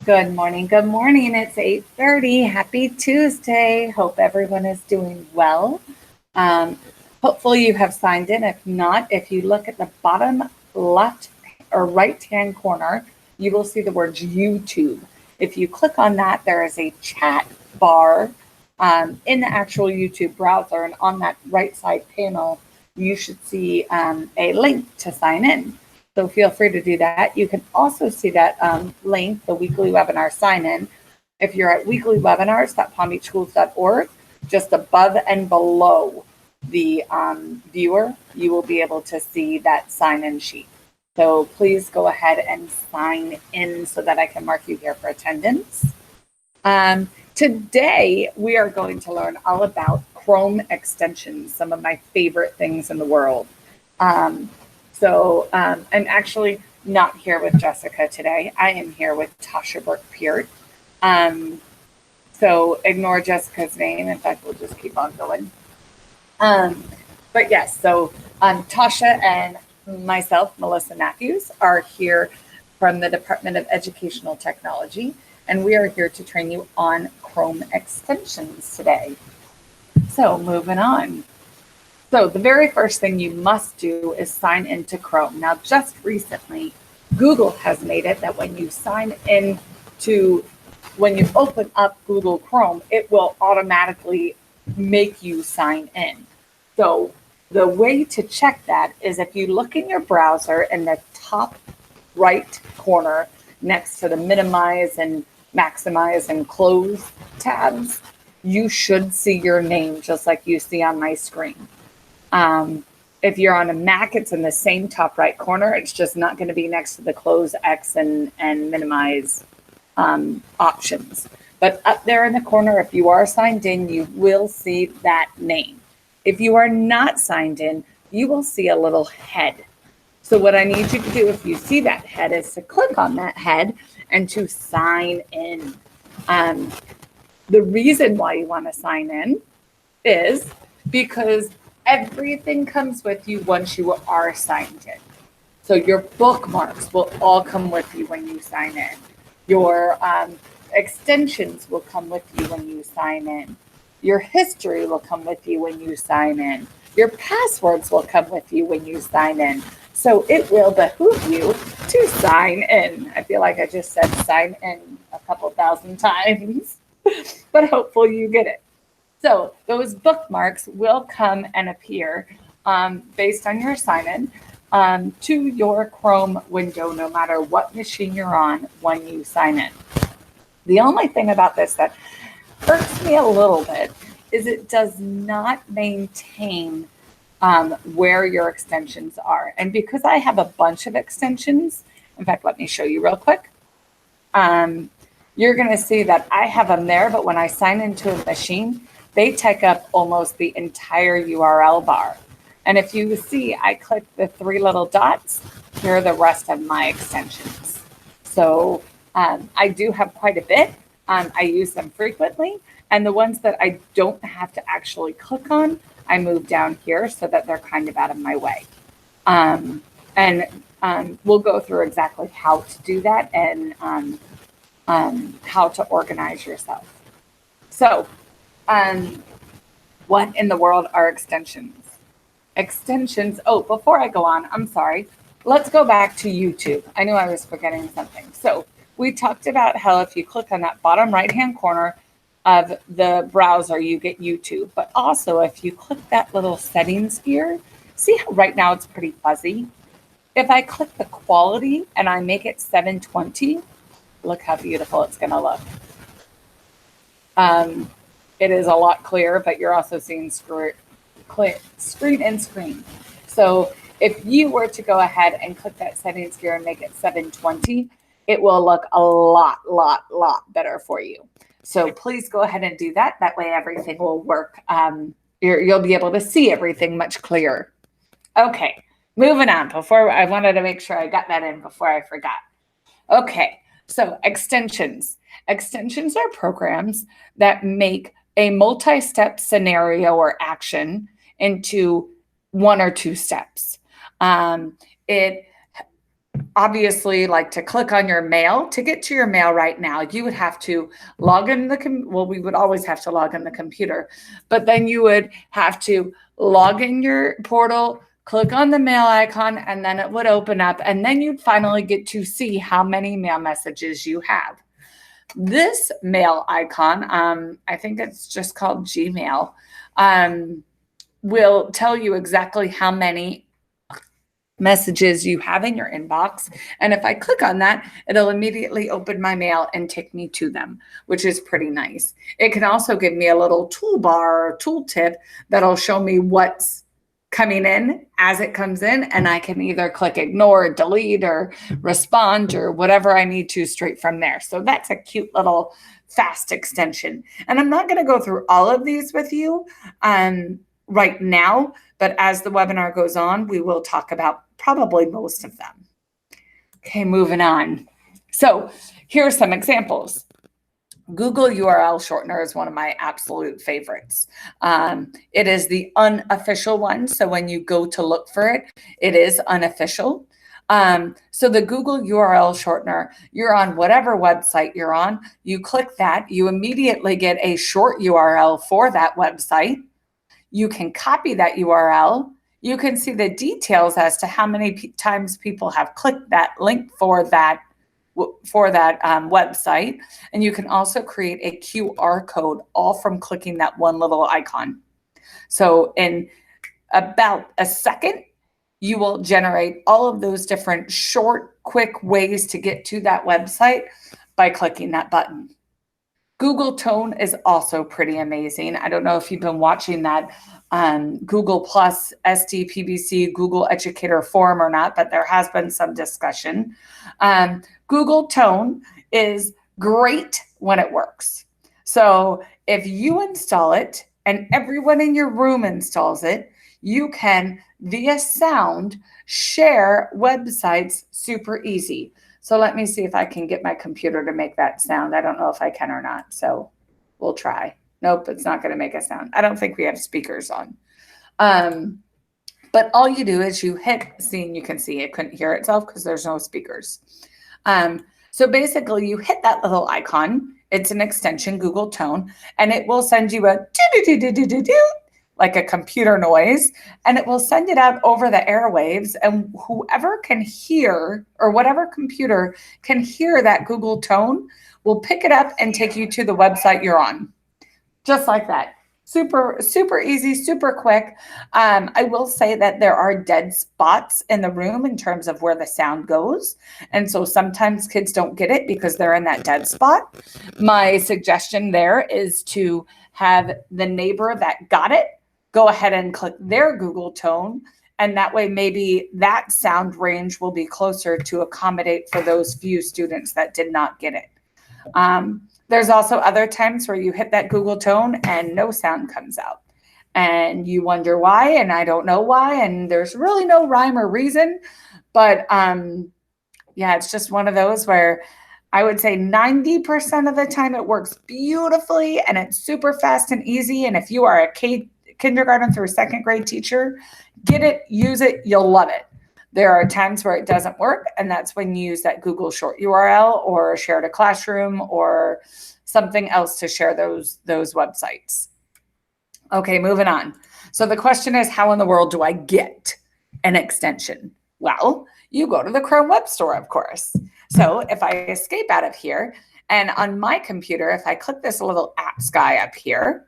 Good morning. Good morning. It's 8:30. Happy Tuesday. Hope everyone is doing well. Um, Hopefully you have signed in. If not, if you look at the bottom left or right-hand corner, you will see the words YouTube. If you click on that, there is a chat bar in the actual YouTube browser, and on that right side panel, you should see a link to sign in. So feel free to do that. You can also see that link, the weekly webinar sign in. If you're at weeklywebinars.palmbeachschools.org, just above and below the viewer, you will be able to see that sign in sheet. So please go ahead and sign in so that I can mark you here for attendance. Today, we are going to learn all about Chrome extensions, some of my favorite things in the world. I'm actually not here with Jessica today. I am here with Tasha Burke-Peart. So ignore Jessica's name. In fact, we'll just keep on going. But yes, so Tasha and myself, Melissa Matthews, are here from the Department of Educational Technology, and we are here to train you on Chrome extensions today. So moving on. So the very first thing you must do is sign into Chrome. Now, just recently, Google has made it that when you open up Google Chrome, it will automatically make you sign in. So the way to check that is if you look in your browser in the top right corner next to the minimize and maximize and close tabs, you should see your name just like you see on my screen. If you're on a Mac, it's in the same top right corner. It's just not going to be next to the close X and minimize options. But up there in the corner, if you are signed in, you will see that name. If you are not signed in, you will see a little head. So what I need you to do if you see that head is to click on that head and to sign in. The reason why you want to sign in is because everything comes with you once you are signed in. So your bookmarks will all come with you when you sign in. Your extensions will come with you when you sign in. Your history will come with you when you sign in. Your passwords will come with you when you sign in. So it will behoove you to sign in. I feel like I just said sign in a couple thousand times, but hopefully you get it. So those bookmarks will come and appear based on your sign-in to your Chrome window, no matter what machine you're on when you sign in. The only thing about this that hurts me a little bit is it does not maintain where your extensions are. And because I have a bunch of extensions, in fact, let me show you real quick. You're going to see that I have them there, but when I sign into a machine, they take up almost the entire URL bar. And if you see, I click the three little dots, here are the rest of my extensions. So I do have quite a bit. I use them frequently. And the ones that I don't have to actually click on, I move down here so that they're kind of out of my way. We'll go through exactly how to do that and how to organize yourself. So, what in the world are extensions? Extensions, before I go on, I'm sorry. Let's go back to YouTube. I knew I was forgetting something. So we talked about how if you click on that bottom right-hand corner of the browser, you get YouTube. But also if you click that little settings gear, see how right now it's pretty fuzzy? If I click the quality and I make it 720, look how beautiful it's gonna look. It is a lot clearer, but you're also seeing screen and screen. So if you were to go ahead and click that settings gear and make it 720, it will look a lot better for you. So please go ahead and do that. That way everything will work. You'll be able to see everything much clearer. Okay, moving on. I wanted to make sure I got that in before I forgot. Okay, so extensions. Extensions are programs that make a multi-step scenario or action into one or two steps. It obviously, like to click on your mail, to get to your mail right now, you would have to log in well, we would always have to log in the computer, but then you would have to log in your portal, click on the mail icon, and then it would open up, and then you'd finally get to see how many mail messages you have. This mail icon, I think it's just called Gmail, will tell you exactly how many messages you have in your inbox. And if I click on that, it'll immediately open my mail and take me to them, which is pretty nice. It can also give me a little toolbar or tooltip that'll show me what's coming in as it comes in. And I can either click ignore, delete, or respond, or whatever I need to straight from there. So that's a cute little fast extension. And I'm not going to go through all of these with you right now, but as the webinar goes on, we will talk about probably most of them. Okay, moving on. So here are some examples. Google URL shortener is one of my absolute favorites. It is the unofficial one. So when you go to look for it, it is unofficial. So the Google URL shortener, you're on whatever website you're on, you click that, you immediately get a short URL for that website. You can copy that URL. You can see the details as to how many times people have clicked that link for that website. And you can also create a QR code all from clicking that one little icon. So in about a second, you will generate all of those different short, quick ways to get to that website by clicking that button. Google Tone is also pretty amazing. I don't know if you've been watching that Google Plus SDPBC Google Educator Forum or not, but there has been some discussion. Google Tone is great when it works. So if you install it and everyone in your room installs it, you can, via sound, share websites super easy. So let me see if I can get my computer to make that sound. I don't know if I can or not, so we'll try. Nope, it's not going to make a sound. I don't think we have speakers on. But all you do is you hit, see, and you can see it couldn't hear itself because there's no speakers. So basically you hit that little icon. It's an extension, Google Tone, and it will send you a do-do-do-do-do-do-do, like a computer noise, and it will send it out over the airwaves, and whoever can hear, or whatever computer can hear that Google Tone, will pick it up and take you to the website you're on. Just like that. Super, super easy, super quick. I will say that there are dead spots in the room in terms of where the sound goes. And so sometimes kids don't get it because they're in that dead spot. My suggestion there is to have the neighbor that got it go ahead and click their Google Tone. And that way, maybe that sound range will be closer to accommodate for those few students that did not get it. There's also other times where you hit that Google Tone and no sound comes out. And you wonder why, and I don't know why, and there's really no rhyme or reason. But yeah, it's just one of those where I would say 90% of the time it works beautifully and it's super fast and easy. And if you are a kindergarten through second grade teacher, get it, use it, you'll love it. There are times where it doesn't work, and that's when you use that Google short URL or share to classroom or something else to share those websites. Okay, moving on. So the question is, how in the world do I get an extension? Well, you go to the Chrome Web Store, of course. So if I escape out of here, and on my computer, if I click this little apps guy up here,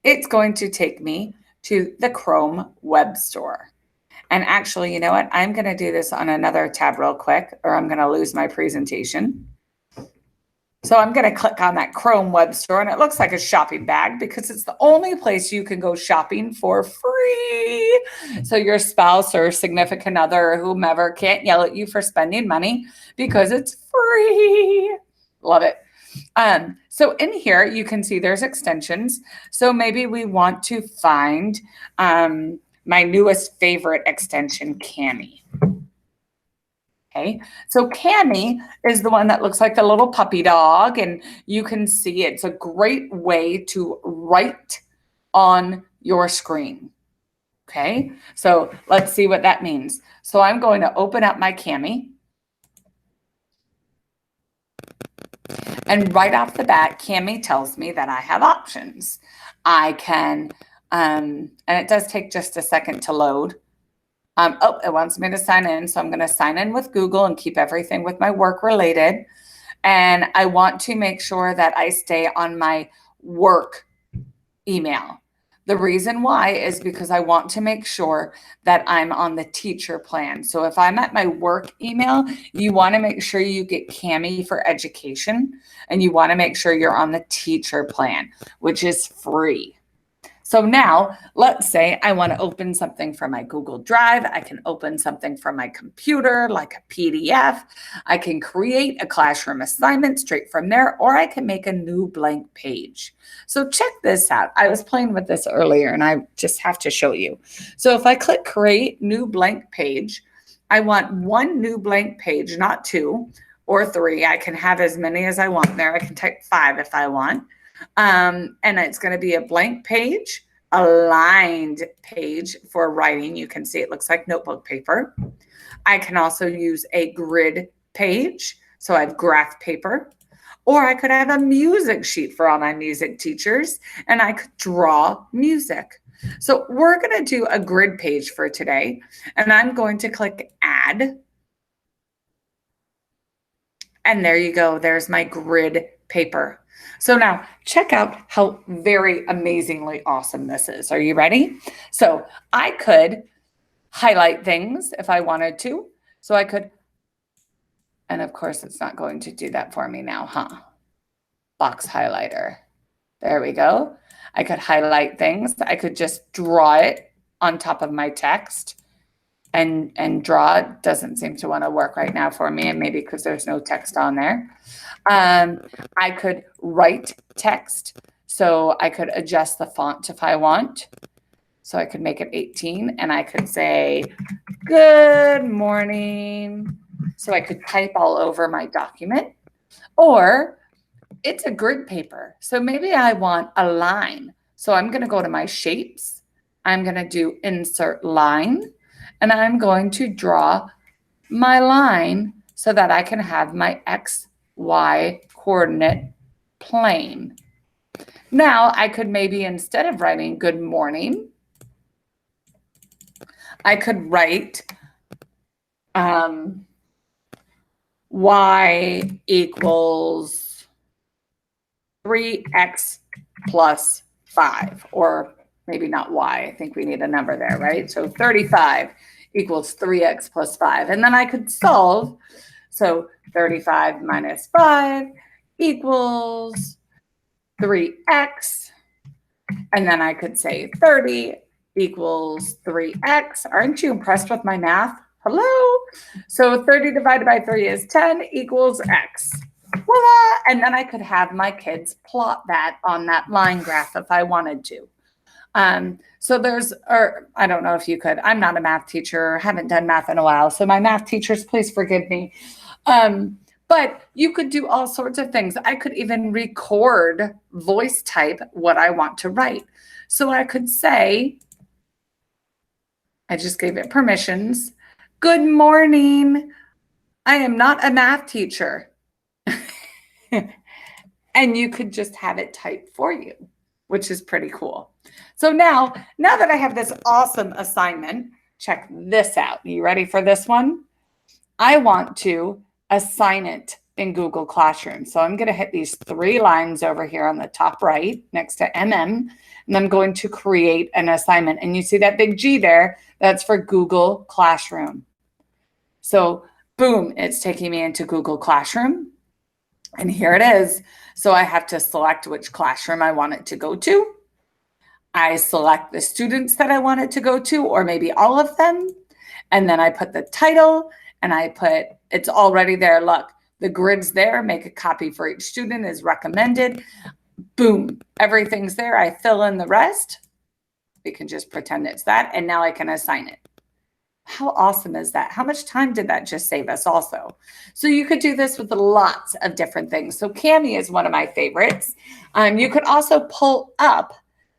it's going to take me to the Chrome Web Store. And actually, you know what? I'm going to do this on another tab real quick, or I'm going to lose my presentation. So I'm going to click on that Chrome Web Store, and it looks like a shopping bag because it's the only place you can go shopping for free. So your spouse or significant other or whomever can't yell at you for spending money because it's free. Love it. So in here, you can see there's extensions. So maybe we want to find my newest favorite extension, Cami. Okay, so Cami is the one that looks like the little puppy dog, and you can see it's a great way to write on your screen. Okay, so let's see what that means. So I'm going to open up my Cami. And right off the bat, Cami tells me that I have options. I can, and it does take just a second to load. Oh, it wants me to sign in. So I'm going to sign in with Google and keep everything with my work related. And I want to make sure that I stay on my work email. The reason why is because I want to make sure that I'm on the teacher plan. So if I'm at my work email, you want to make sure you get Cami for education, and you want to make sure you're on the teacher plan, which is free. So now let's say I want to open something from my Google Drive. I can open something from my computer, like a PDF. I can create a classroom assignment straight from there, or I can make a new blank page. So check this out. I was playing with this earlier and I just have to show you. So if I click create new blank page, I want one new blank page, not two or three. I can have as many as I want there. I can type 5 if I want. And it's going to be a blank page, a lined page for writing. You can see it looks like notebook paper. I can also use a grid page. So I have graph paper, or I could have a music sheet for all my music teachers, and I could draw music. So we're going to do a grid page for today, and I'm going to click add. And there you go. There's my grid paper. So now check out how very amazingly awesome this is. Are you ready? So I could highlight things if I wanted to. So I could, and of course it's not going to do that for me now, huh? Box highlighter. There we go. I could highlight things. I could just draw it on top of my text and draw. It doesn't seem to want to work right now for me, and maybe because there's no text on there. I could write text, so I could adjust the font if I want. So I could make it 18, and I could say, good morning. So I could type all over my document. Or it's a grid paper, so maybe I want a line. So I'm going to go to my shapes. I'm going to do insert line, and I'm going to draw my line so that I can have my X, Y coordinate plane. Now I could maybe, instead of writing good morning, I could write Y equals 3x plus 5, or maybe not Y. I think we need a number there, right? So 35 equals 3x plus 5. And then I could solve. So 35 minus 5 equals 3x. And then I could say 30 equals 3x. Aren't you impressed with my math? Hello? So 30 divided by 3 is 10 equals x. Voila! And then I could have my kids plot that on that line graph if I wanted to. So there's, or I don't know if you could, I'm not a math teacher, haven't done math in a while. So my math teachers, please forgive me. But you could do all sorts of things. I could even record, voice type what I want to write. So I could say, I just gave it permissions. Good morning. I am not a math teacher. And you could just have it typed for you, which is pretty cool. So now that I have this awesome assignment, check this out. You ready for this one? I want to assign it in Google Classroom. So I'm going to hit these 3 lines over here on the top right next to MM, and I'm going to create an assignment. And you see that big G there? That's for Google Classroom. So boom, it's taking me into Google Classroom. And here it is. So I have to select which classroom I want it to go to. I select the students that I want it to go to, or maybe all of them. And then I put the title, and I put, it's already there. Look, the grid's there. Make a copy for each student is recommended. Boom, everything's there. I fill in the rest. We can just pretend it's that. And now I can assign it. How awesome is that? How much time did that just save us also? So you could do this with lots of different things. So Cami is one of my favorites. You could also pull up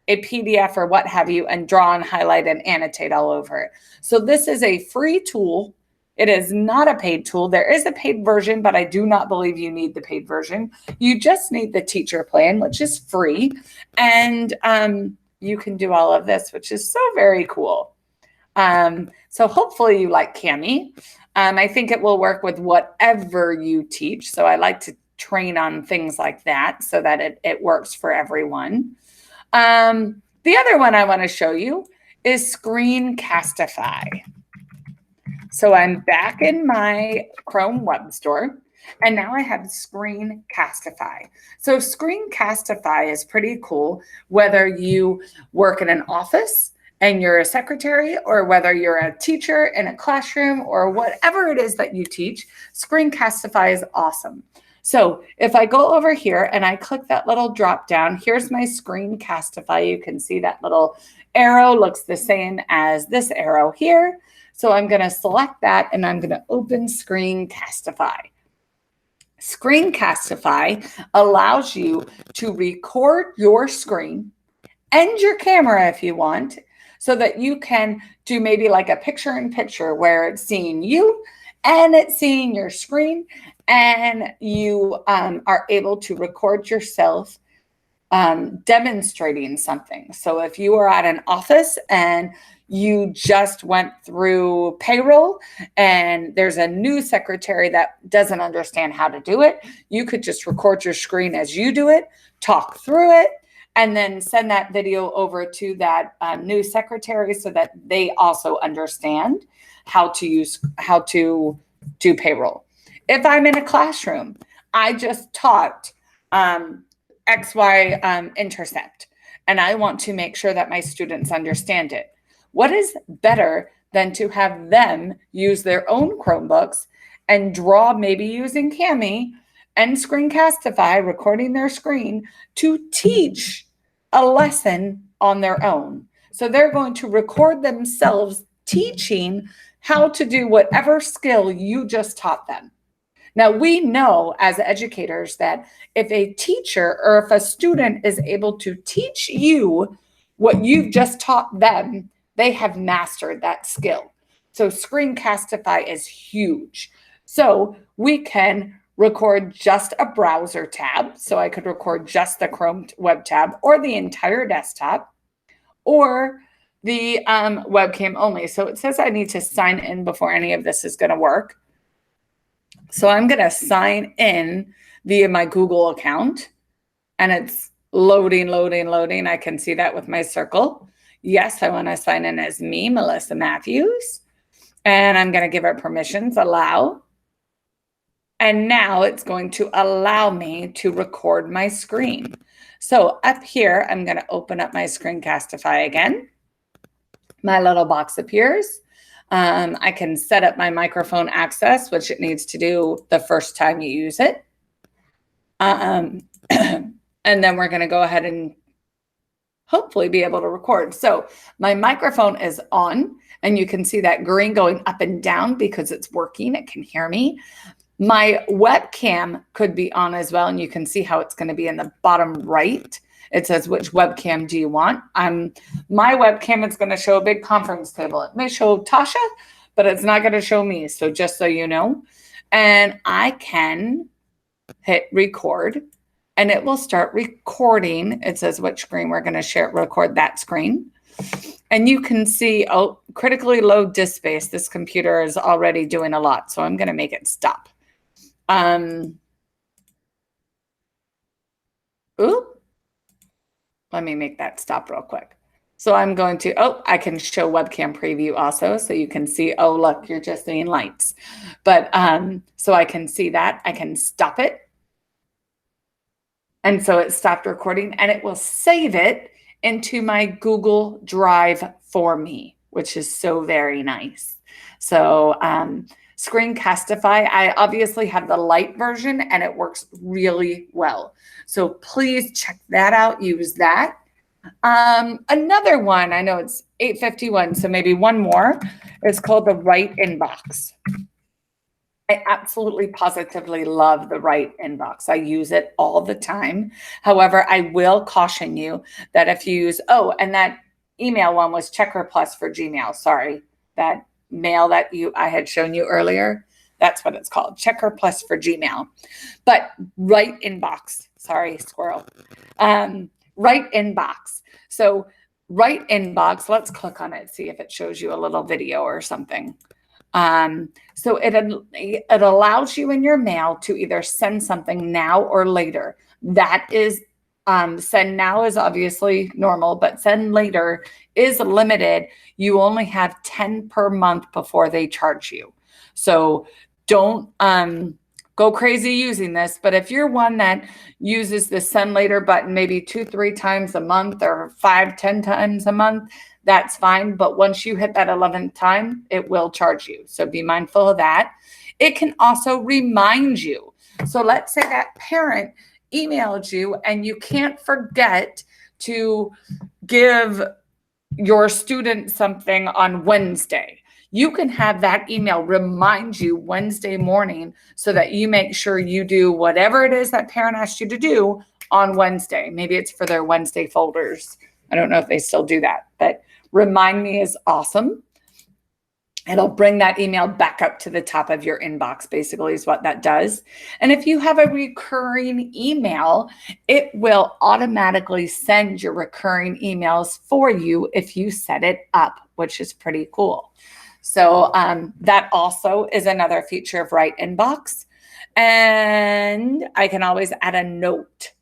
a PDF or what have you and draw and highlight and annotate all over it. So this is a free tool It is not a paid tool. There is a paid version, but I do not believe you need the paid version. You just need the teacher plan, which is free. And you can do all of this, which is so very cool. So hopefully you like Cami. I think it will work with whatever you teach. So I like to train on things like that so that it works for everyone. The other one I want to show you is Screencastify. So I'm back in my Chrome web store, and now I have Screencastify. So Screencastify is pretty cool, whether you work in an office and you're a secretary, or whether you're a teacher in a classroom, or whatever it is that you teach. Screencastify is awesome. So if I go over here and I click that little drop down, here's my Screencastify. You can see that little arrow looks the same as this arrow here. So I'm going to select that and I'm going to open Screencastify. Screencastify allows you to record your screen and your camera if you want, so that you can do maybe like a picture-in-picture where it's seeing you and it's seeing your screen, and you are able to record yourself demonstrating something. So if you are at an office and you just went through payroll and there's a new secretary that doesn't understand how to do it, you could just record your screen as you do it, talk through it, and then send that video over to that new secretary so that they also understand how to do payroll. If I'm in a classroom, I just taught XY intercept, and I want to make sure that my students understand it. What is better than to have them use their own Chromebooks and draw, maybe using Cami and Screencastify, recording their screen, to teach a lesson on their own. So they're going to record themselves teaching how to do whatever skill you just taught them. Now, we know as educators that if a teacher or if a student is able to teach you what you've just taught them, they have mastered that skill. So Screencastify is huge. So we can record just a browser tab. So I could record just the Chrome web tab or the entire desktop, or the webcam only. So it says I need to sign in before any of this is going to work. So I'm going to sign in via my Google account, and it's loading. I can see that with my circle. Yes, I want to sign in as me, Melissa Matthews, and I'm going to give it permissions, allow. And now it's going to allow me to record my screen. So up here, I'm going to open up my Screencastify again. My little box appears. I can set up my microphone access, which it needs to do the first time you use it. And then we're going to go ahead and hopefully be able to record. So my microphone is on, and you can see that green going up and down because it's working. It can hear me. My webcam could be on as well, and you can see how it's going to be in the bottom right. It says, which webcam do you want? My webcam is going to show a big conference table. It may show Tasha, but it's not going to show me. So just so you know. And I can hit record, and it will start recording. It says which screen we're going to record that screen. And you can see, oh, critically low disk space. This computer is already doing a lot, so I'm going to make it stop. Let me make that stop real quick. So I'm going to, I can show webcam preview also, so you can see, oh, look, you're just seeing lights. But so I can see that. I can stop it. And so it stopped recording, and it will save it into my Google Drive for me, which is so very nice. So Screencastify, I obviously have the light version, and it works really well. So please check that out. Use that. Another one, I know it's 8:51, so maybe one more. It's called the writeinbox. I absolutely positively love the writeinbox. I use it all the time. However, I will caution you that if you use, and that email one was Checker Plus for Gmail. Sorry, that mail that I had shown you earlier. That's what it's called, Checker Plus for Gmail. But Write Inbox, sorry, squirrel. Write Inbox. So Write Inbox, let's click on it, see if it shows you a little video or something. So it allows you in your mail to either send something now or later. That is, send now is obviously normal, but send later is limited. You only have 10 per month before they charge you. So don't go crazy using this, but if you're one that uses the send later button maybe 2-3 times a month or 5-10 times a month, that's fine. But once you hit that 11th time, it will charge you. So be mindful of that. It can also remind you. So let's say that parent emailed you and you can't forget to give your student something on Wednesday. You can have that email remind you Wednesday morning so that you make sure you do whatever it is that parent asked you to do on Wednesday. Maybe it's for their Wednesday folders. I don't know if they still do that, but Remind Me is awesome. It'll bring that email back up to the top of your inbox, basically is what that does. And if you have a recurring email, it will automatically send your recurring emails for you if you set it up, which is pretty cool. So that also is another feature of Write Inbox. And I can always add a note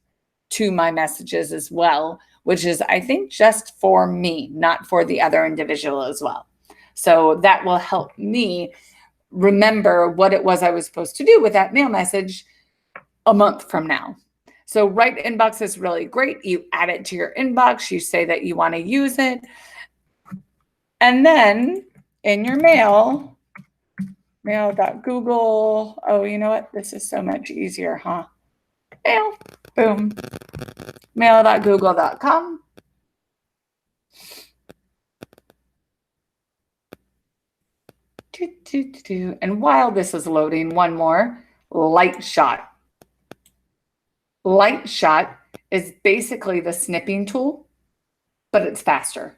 to my messages as well, which is, I think, just for me, not for the other individual as well. So that will help me remember what it was I was supposed to do with that mail message a month from now. So Write Inbox is really great. You add it to your inbox. You say that you want to use it. And then in your mail, mail.google. Oh, you know what? This is so much easier, huh? Mail, boom, mail.google.com. And while this is loading, one more, lightshot. Lightshot is basically the snipping tool, but it's faster.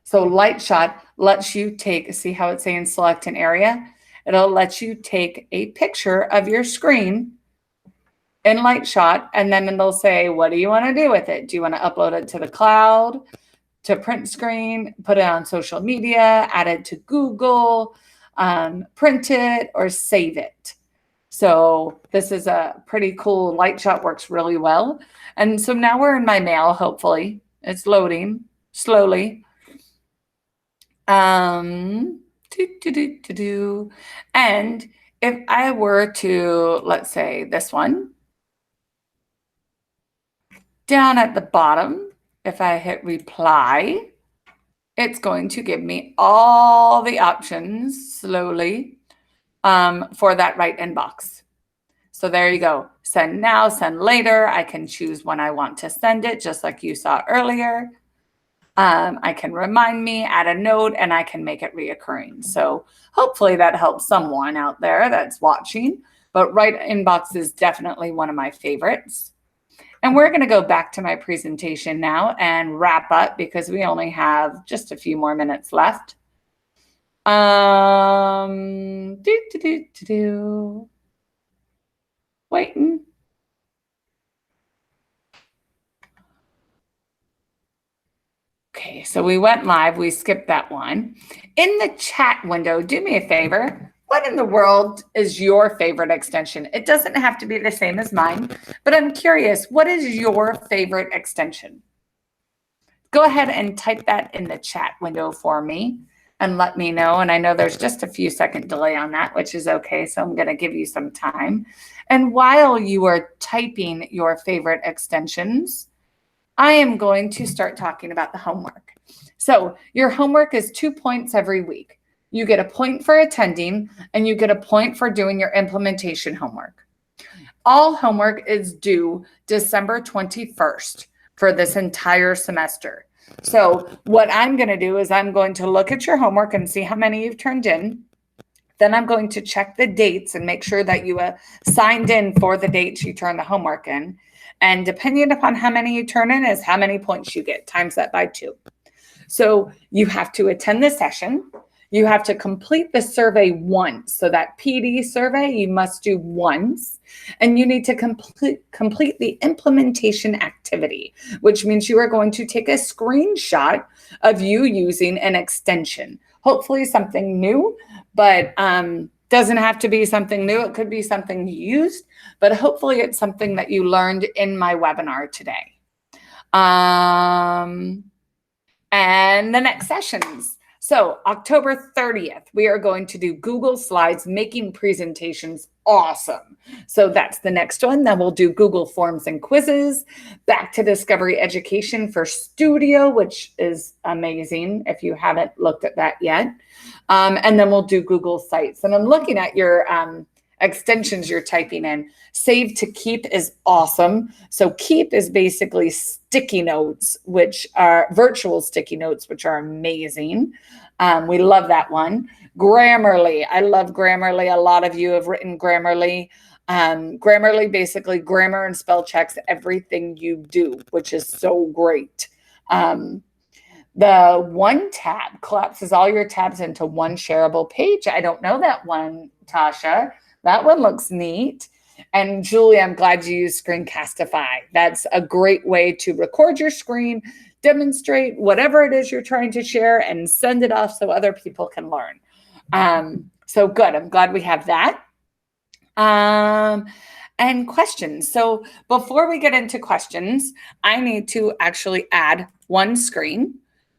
So lightshot lets you take, see how it's saying select an area? It'll let you take a picture of your screen in lightshot, and then it'll say, what do you want to do with it? Do you want to upload it to the cloud, to print screen, put it on social media, add it to Google, print it, or save it? So this is a pretty cool, lightshot works really well. And so now we're in my mail, hopefully. It's loading slowly. And if I were to, let's say this one, down at the bottom, if I hit reply, it's going to give me all the options slowly for that Write Inbox. So there you go. Send now, send later. I can choose when I want to send it, just like you saw earlier. I can remind me, add a note, and I can make it reoccurring. So hopefully that helps someone out there that's watching. But Write Inbox is definitely one of my favorites. And we're going to go back to my presentation now and wrap up because we only have just a few more minutes left. Waiting. Okay, so we went live. We skipped that one. In the chat window, do me a favor. What in the world is your favorite extension? It doesn't have to be the same as mine, but I'm curious, what is your favorite extension? Go ahead and type that in the chat window for me and let me know. And I know there's just a few second delay on that, which is okay. So I'm going to give you some time. And while you are typing your favorite extensions, I am going to start talking about the homework. So your homework is 2 points every week. You get a point for attending and you get a point for doing your implementation homework. All homework is due December 21st for this entire semester. So what I'm going to do is I'm going to look at your homework and see how many you've turned in. Then I'm going to check the dates and make sure that you signed in for the dates you turn the homework in. And depending upon how many you turn in is how many points you get, times that by 2. So you have to attend the session. You have to complete the survey once. So that PD survey you must do once, and you need to complete the implementation activity, which means you are going to take a screenshot of you using an extension. Hopefully something new, but doesn't have to be something new. It could be something you used, but hopefully it's something that you learned in my webinar today. And the next sessions. So October 30th, we are going to do Google Slides, making presentations awesome. So that's the next one. Then we'll do Google Forms and quizzes, back to Discovery Education for Studio, which is amazing if you haven't looked at that yet. And then we'll do Google Sites. And I'm looking at your extensions you're typing in. Save to Keep is awesome. So Keep is basically sticky notes, which are virtual sticky notes, which are amazing. We love that one. Grammarly. I love Grammarly. A lot of you have written Grammarly. Grammarly basically grammar and spell checks everything you do, which is so great. The One tab collapses all your tabs into one shareable page. I don't know that one, Tasha. That one looks neat. And Julie, I'm glad you used Screencastify. That's a great way to record your screen, demonstrate whatever it is you're trying to share, and send it off so other people can learn. So good. I'm glad we have that. And questions. So before we get into questions, I need to actually add one screen.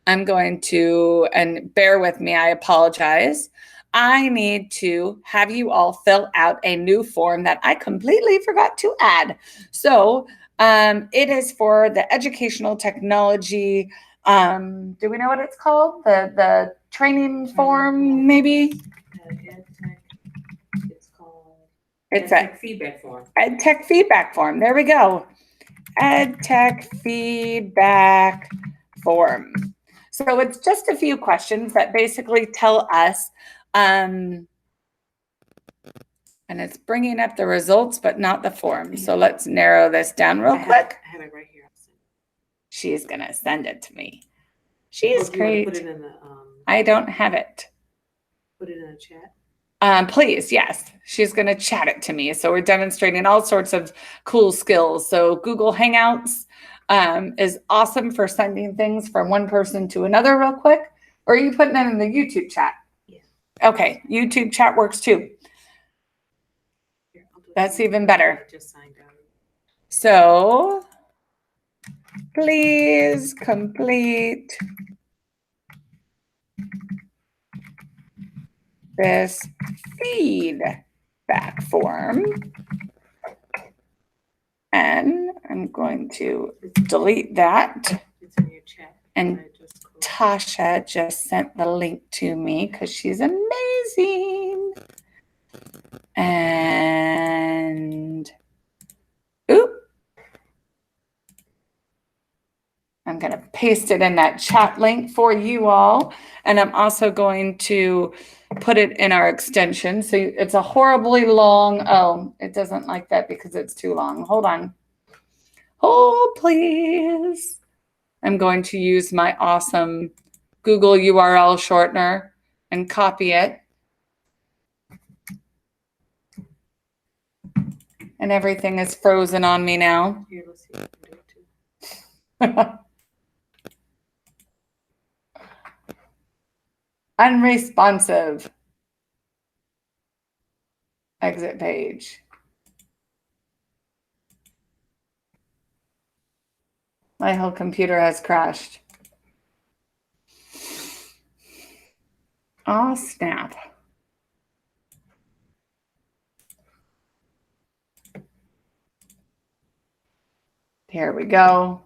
I'm going to, and bear with me, I apologize. I need to have you all fill out a new form that I completely forgot to add. So it is for the educational technology. Do we know what it's called? The training form, maybe? It's called EdTech feedback form. EdTech feedback form. There we go. EdTech feedback form. So it's just a few questions that basically tell us, and it's bringing up the results, but not the form. So let's narrow this down real quick. I have it right here. She's going to send it to me. She is great. Put it in the, I don't have it. Put it in a chat. Please, yes. She's going to chat it to me. So we're demonstrating all sorts of cool skills. So Google Hangouts is awesome for sending things from one person to another real quick. Or are you putting it in the YouTube chat? Yeah. Okay, YouTube chat works too. That's even better. I just signed out. So please complete this feedback form. And I'm going to delete that. It's in your chat. And Tasha just sent the link to me because she's amazing. And oop. I'm going to paste it in that chat link for you all. And I'm also going to put it in our extension. So it's a horribly long, oh, it doesn't like that because it's too long. Hold on. Oh, please. I'm going to use my awesome Google URL shortener and copy it. And everything is frozen on me now. Here, let's see if I can do it too. Unresponsive. Exit page. My whole computer has crashed. Oh, snap. Here we go.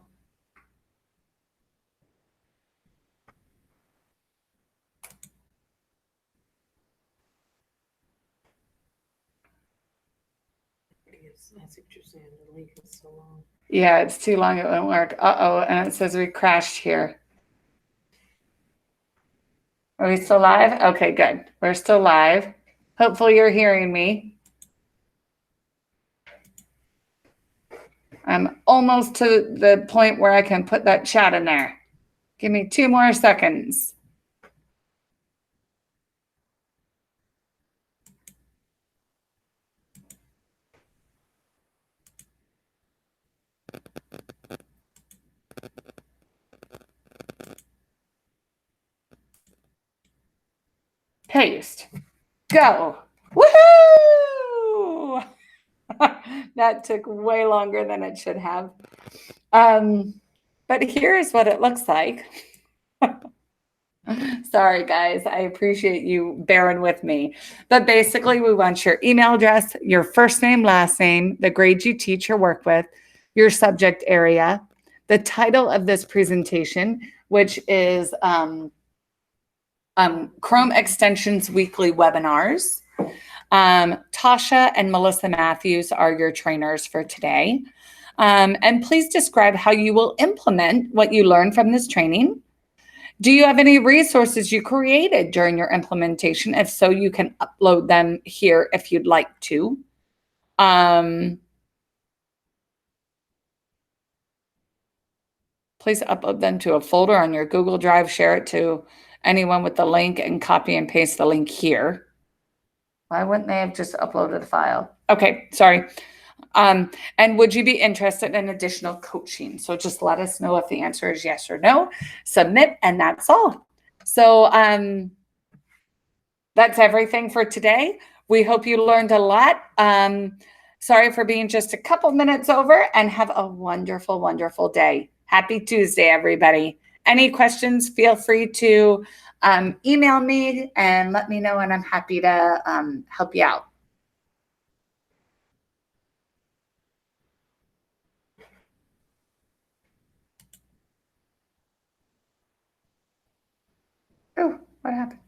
That's what you're saying. The link is so long. Yeah, it's too long. It won't work. Uh-oh. And it says we crashed here. Are we still live? Okay, good. We're still live. Hopefully you're hearing me. I'm almost to the point where I can put that chat in there. Give me 2 more seconds. paste, go. Woohoo! That took way longer than it should have. But here's what it looks like. Sorry, guys. I appreciate you bearing with me. But basically, we want your email address, your first name, last name, the grade you teach or work with, your subject area, the title of this presentation, which is Chrome Extensions Weekly Webinars. Tasha and Melissa Matthews are your trainers for today. And please describe how you will implement what you learned from this training. Do you have any resources you created during your implementation? If so, you can upload them here if you'd like to. Please upload them to a folder on your Google Drive, share it to anyone with the link, and copy and paste the link here. Why wouldn't they have just uploaded the file? Okay, sorry. And would you be interested in additional coaching? So just let us know if the answer is yes or no. Submit, and that's all. So that's everything for today. We hope you learned a lot. Sorry for being just a couple minutes over, and have a wonderful, wonderful day. Happy Tuesday, everybody. Any questions, feel free to email me and let me know, and I'm happy to help you out. Oh, what happened?